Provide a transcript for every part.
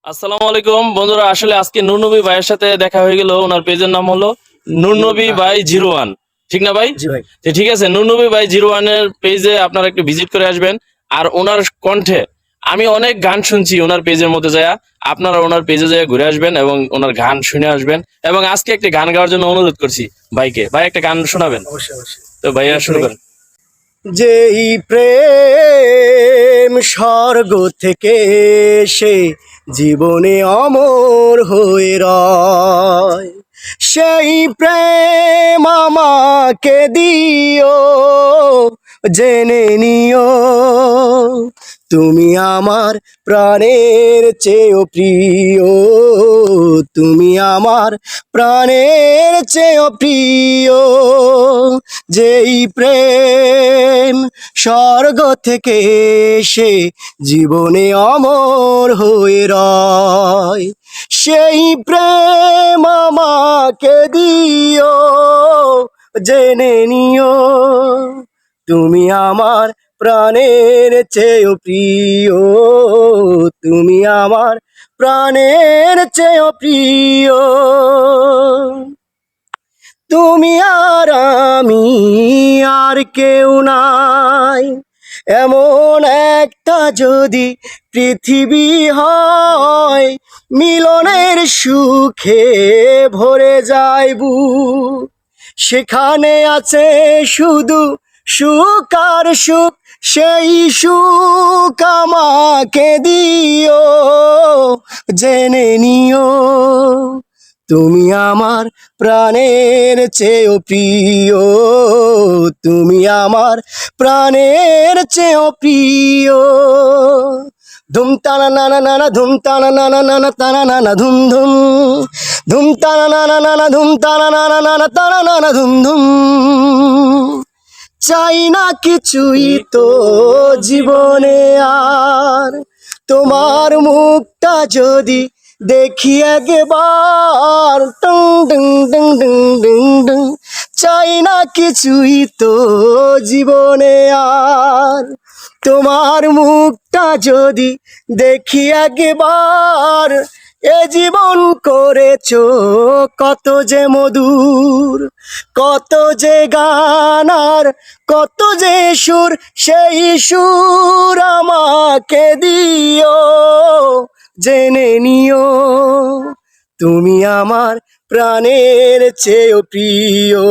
আসসালামু আলাইকুম বন্ধুরা, আসলে আজকে নুরনবী ভাইয়ের সাথে দেখা হয়ে গেল। ওনার পেজের নাম হলো নুরনবী ভাই 01, ঠিক না ভাই? জি ভাই। তো ঠিক আছে, নুরনবী ভাই 01 এর পেজে আপনারা একটু ভিজিট করে আসবেন। আর ওনার কণ্ঠে আমি অনেক গান শুনছি ওনার পেজের মধ্যে যায়। আপনারা ওনার পেজে যায় ঘুরে আসবেন এবং ওনার গান শুনে আসবেন। এবং আজকে একটা গান গাওয়ার জন্য অনুরোধ করছি ভাইকে। ভাই একটা গান শোনাবেন? অবশ্যই অবশ্যই। তো ভাইয়া শুরু করেন। যেই প্রেম স্বর্গ থেকে এসে জীবনে অমর হয়ে রয়, সেই প্রেম আমাকে দিও, জেনে নিও তুমি আমার প্রাণের চেয়েও প্রিয়, তুমি আমার প্রাণের চেয়েও প্রিয়। যেই প্রেম স্বর্গ থেকে এসে জীবনে অমর হয়ে রয়, সেই প্রেম আমাকে দিও, জেনে নিও তুমি আমার প্রাণের চেয়েও প্রিয়, তুমি আমার প্রাণের চেয়েও প্রিয়। তুমি আর আমি আর কেউ নাই, এমন একটা যদি পৃথিবী হয়, মিলনের সুখে ভরে যায় বুক, সেখানে আছে শুধু সুখ আর সুখ, সেই সুখ আমাকে দিও, জেনে নিও তুমি আমার প্রাণের চেয়েও প্রিয়, তুমি আমার প্রাণের চেয়েও প্রিয়। ধুম তানা নানা নানা ধুম তানা নানা নানা তানা নানা ধুম ধুম, ধুম তানা নানা নানা ধুম তানা নানা নানা তানা নানা ধুম ধুম। চাই না কিছুই তো জীবনে আর, তোমার মুখটা যদি দেখি একবার, টুং টুং টুং টুং টুং টুং। চাই না কিছুই তো জীবনে আর, তোমার মুখটা যদি দেখি একবার। এ জীবন করেছো কত যে মধুর, কত যে গান আর কত যে সুর, সেই সুর আমাকে দিও, জেনে নিও তুমি আমার প্রাণের চেয়েও প্রিয়,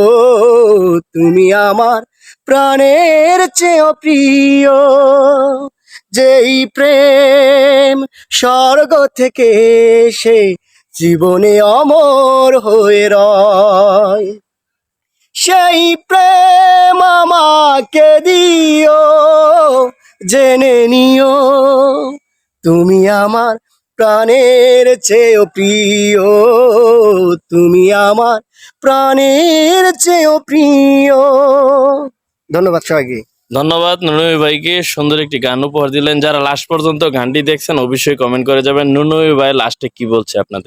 তুমি আমার প্রাণের চেয়েও প্রিয়। যেই প্রেম স্বর্গ থেকে এসে জীবনে অমর হয়ে রয়, সেই প্রেম আমাকে দিও, জেনে নিও তুমি আমার প্রাণের চেয়েও প্রিয়, তুমি আমার প্রাণের চেয়েও প্রিয়। ধন্যবাদ সবাইকে। ধন্যবাদ নুরনবী ভাইকে, সুন্দর একটি গান উপহার দিলেন। যারা লাস্ট পর্যন্ত গানটি দেখছেন অবশ্যই কমেন্ট করে যাবেন নুরনবী ভাই লাস্টে কি বলছে আপনাদের।